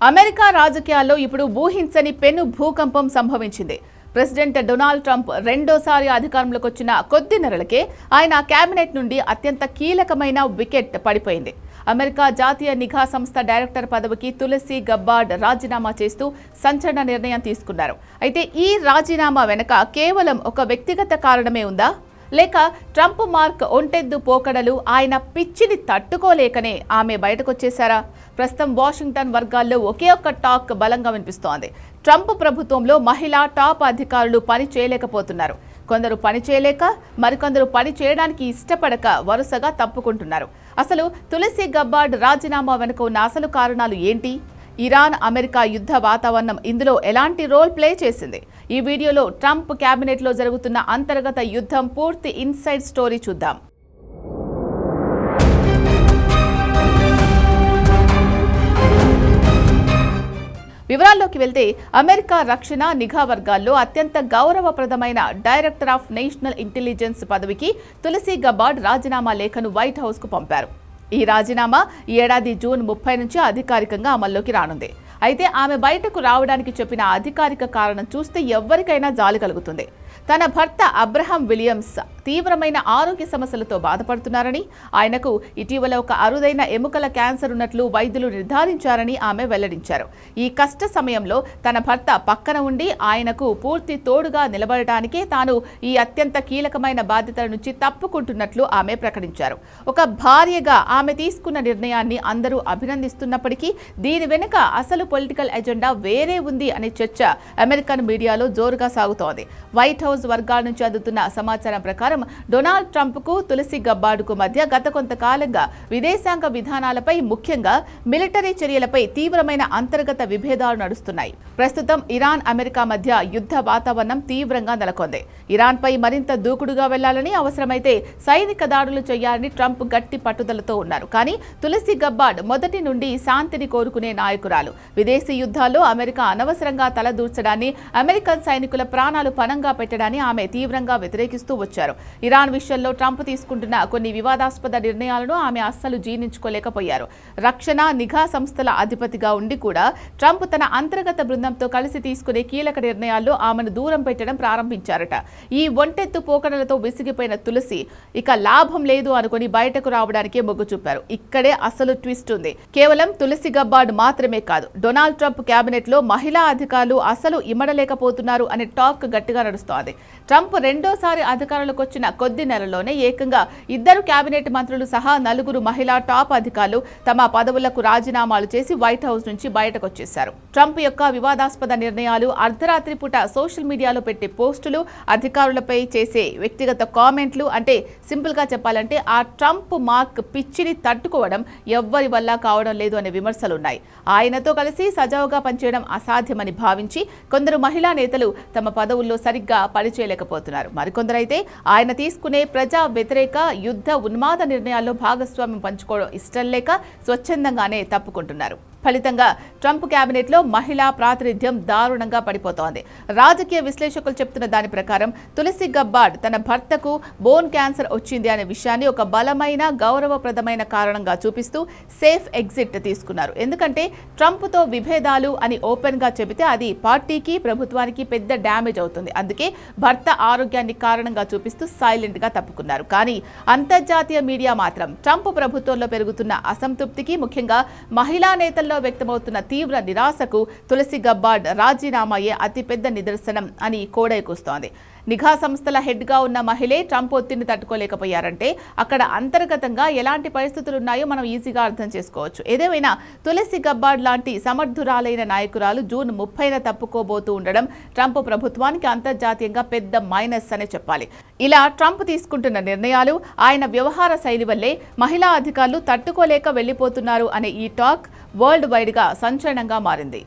America రాజకీయాల్లో ఇప్పుడు ఊహించని పెను భూకంపం సంభవించింది. ప్రెసిడెంట్ డొనాల్డ్ ట్రంప్ రెండోసారి అధికారంలోకి వచ్చిన కొద్ది నెలలకే ఆయన కేబినెట్ నుండి అత్యంత కీలకమైన వికెట్ పడిపోయింది. అమెరికా జాతీయ నిఘా సంస్థ డైరెక్టర్ పదవికి తులసి గబ్బార్డ్ రాజీనామా చేస్తూ సంచలన నిర్ణయం తీసుకున్నారు. అయితే ఈ రాజీనామా వెనుక కేవలం ఒక వ్యక్తిగత కారణమే ఉందా, లేక ట్రంప్ మార్క్ ఒంటెద్దు పోకడలు ఆయన పిచ్చిని తట్టుకోలేకనే ఆమె బయటకొచ్చేశారా? ప్రస్తుతం వాషింగ్టన్ వర్గాల్లో ఒకే ఒక్క టాక్ బలంగా వినిపిస్తోంది. ట్రంప్ ప్రభుత్వంలో మహిళా టాప్ అధికారులు పని చేయలేకపోతున్నారు. కొందరు పని చేయలేక, మరికొందరు పని చేయడానికి ఇష్టపడక వరుసగా తప్పుకుంటున్నారు. అసలు తులసి గబ్బార్డ్ రాజీనామా వెనుక ఉన్న అసలు కారణాలు ఏంటి? ఇరాన్ అమెరికా యుద్ధ వాతావరణం ఇందులో ఎలాంటి రోల్ ప్లే చేసింది? ఈ వీడియోలో ట్రంప్ క్యాబినెట్లో జరుగుతున్న అంతర్గత యుద్ధం పూర్తి ఇన్సైడ్ స్టోరీ చూద్దాం. వివరాల్లోకి వెళ్తే, అమెరికా రక్షణ నిఘా వర్గాల్లో అత్యంత గౌరవప్రదమైన డైరెక్టర్ ఆఫ్ నేషనల్ ఇంటెలిజెన్స్ పదవికి తులసి గబ్బార్డ్ రాజీనామా లేఖను వైట్ హౌస్కు పంపారు. ఈ రాజీనామా ఈ ఏడాది జూన్ 30 నుంచి అధికారికంగా అమల్లోకి రానుంది. అయితే ఆమె బయటకు రావడానికి చెప్పిన అధికారిక కారణం చూస్తే ఎవ్వరికైనా జాలి కలుగుతుంది. తన భర్త అబ్రహం విలియమ్స్ తీవ్రమైన ఆరోగ్య సమస్యలతో బాధపడుతున్నారని, ఆయనకు ఇటీవల ఒక అరుదైన ఎముకల క్యాన్సర్ ఉన్నట్లు వైద్యులు నిర్ధారించారని ఆమె వెల్లడించారు. ఈ కష్ట సమయంలో తన భర్త పక్కన ఉండి ఆయనకు పూర్తి తోడుగా నిలబడటానికే తాను ఈ అత్యంత కీలకమైన బాధ్యతల నుంచి తప్పుకుంటున్నట్లు ఆమె ప్రకటించారు. ఒక భార్యగా ఆమె తీసుకున్న నిర్ణయాన్ని అందరూ అభినందిస్తున్నప్పటికీ దీని వెనుక అసలు పొలిటికల్ ఎజెండా వేరే ఉంది అనే చర్చ అమెరికన్ మీడియాలో జోరుగా సాగుతోంది. వైట్ హౌస్ వర్గాల నుంచి అందుతున్న సమాచారం ప్రకారం డొనాల్డ్ ట్రంప్ కు తులసి గబ్బార్డ్కు మధ్య గత కొంతకాలంగా విదేశాంగ విధానాలపై, ముఖ్యంగా మిలిటరీ చర్యలపై తీవ్రమైన అంతర్గత విభేదాలు నడుస్తున్నాయి. ప్రస్తుతం ఇరాన్ అమెరికా మధ్య యుద్ధ వాతావరణం తీవ్రంగా నెలకొంది. ఇరాన్పై మరింత దూకుడుగా వెళ్లాలని, అవసరమైతే సైనిక దాడులు చేయాలని ట్రంప్ గట్టి పట్టుదలతో ఉన్నారు. కానీ తులసి గబ్బార్డ్ మొదటి నుండి శాంతిని కోరుకునే నాయకురాలు. విదేశీ యుద్ధాల్లో అమెరికా అనవసరంగా తలదూర్చడాన్ని, అమెరికన్ సైనికుల ప్రాణాలు పణంగా పెట్టడాన్ని ఆమె తీవ్రంగా వ్యతిరేకిస్తూ వచ్చారు. ఇరాన్ విషయంలో ట్రంప్ తీసుకుంటున్న కొన్ని వివాదాస్పద నిర్ణయాలను ఆమె అస్సలు జీర్ణించుకోలేకపోయారు. రక్షణ నిఘా సంస్థల అధిపతిగా ఉండి కూడా ట్రంప్ తన అంతర్గత బృందంతో కలిసి తీసుకునే కీలక నిర్ణయాల్లో ఆమెను దూరం పెట్టడం ప్రారంభించారట. ఈ ఒంటెత్తు పోకడలతో విసిగిపోయిన తులసి ఇక లాభం లేదు అనుకుని బయటకు రావడానికే మొగ్గు చూపారు. ఇక్కడే అసలు ట్విస్ట్ ఉంది. కేవలం తులసి గబ్బార్డ్ మాత్రమే కాదు, డొనాల్డ్ ట్రంప్ కేబినెట్ లో మహిళా అధికారులు అసలు ఇమ్మడలేకపోతున్నారు అనే టాక్ గట్టిగా నడుస్తోంది. ట్రంప్ రెండోసారి అధికారంలోకి వచ్చిన కొద్ది నెలల్లోనే ఏకంగా 2 కేబినెట్ మంత్రులు సహా 4 మహిళా టాప్ అధికారులు తమ పదవులకు రాజీనామాలు చేసి వైట్ హౌస్ నుంచి బయటకు వచ్చేశారు. ట్రంప్ యొక్క వివాదాస్పద నిర్ణయాలు, అర్ధరాత్రి పూట సోషల్ మీడియాలో పెట్టే పోస్టులు, అధికారులపై చేసే వ్యక్తిగత కామెంట్లు, అంటే సింపుల్ గా చెప్పాలంటే ఆ ట్రంప్ మార్క్ పిచ్చిని తట్టుకోవడం ఎవ్వరి వల్ల కావడం లేదు అనే విమర్శలున్నాయి. ఆయనతో కలిసి సజావుగా పనిచేయడం అసాధ్యమని భావించి కొందరు మహిళా నేతలు తమ పదవుల్లో సరిగ్గా పనిచేయలేకపోతున్నారు. మరికొందరైతే ఆయన తీసుకునే ప్రజా వ్యతిరేక యుద్ధ ఉన్మాద నిర్ణయాల్లో భాగస్వామ్యం పంచుకోవడం ఇష్టం లేక స్వచ్ఛందంగానే తప్పుకుంటున్నారు. ఫలితంగా ట్రంప్ కేబినెట్లో మహిళా ప్రాతినిధ్యం దారుణంగా పడిపోతోంది. రాజకీయ విశ్లేషకులు చెప్తున్న దాని ప్రకారం తులసి గబ్బార్డ్ తన భర్తకు బోన్ క్యాన్సర్ వచ్చింది అనే విషయాన్ని ఒక బలమైన, గౌరవప్రదమైన కారణంగా చూపిస్తూ సేఫ్ ఎగ్జిట్ తీసుకున్నారు. ఎందుకంటే ట్రంప్తో విభేదాలు అని ఓపెన్ గా చెబితే అది పార్టీకి, ప్రభుత్వానికి పెద్ద డ్యామేజ్ అవుతుంది. అందుకే భర్త ఆరోగ్యాన్ని కారణంగా చూపిస్తూ సైలెంట్ గా తప్పుకున్నారు. కానీ అంతర్జాతీయ మీడియా మాత్రం ట్రంప్ ప్రభుత్వంలో పెరుగుతున్న అసంతృప్తికి, ముఖ్యంగా మహిళా నేతల్లో వ్యక్తమవుతున్న తీవ్ర నిరాశకు తులసి గబ్బార్డ్ రాజీనామాయే అతిపెద్ద నిదర్శనం అని కోడైకూస్తోంది. నిఘా సంస్థల హెడ్గా ఉన్న మహిళే ట్రంప్ ఒత్తిడిని తట్టుకోలేకపోయారంటే అక్కడ అంతర్గతంగా ఎలాంటి పరిస్థితులు ఉన్నాయో మనం ఈజీగా అర్థం చేసుకోవచ్చు. ఏదేమైనా తులసి గబ్బార్డ్ లాంటి సమర్థురాలైన నాయకురాలు జూన్ 30న తప్పుకోబోతూ ఉండడం ట్రంప్ ప్రభుత్వానికి అంతర్జాతీయంగా పెద్ద మైనస్ అనే చెప్పాలి. ఇలా ట్రంప్ తీసుకుంటున్న నిర్ణయాలు, ఆయన వ్యవహార శైలి వల్లే మహిళా అధికారులు తట్టుకోలేక వెళ్లిపోతున్నారు అనే ఈ టాక్ వరల్డ్ వైడ్ గా సంచలనంగా మారింది.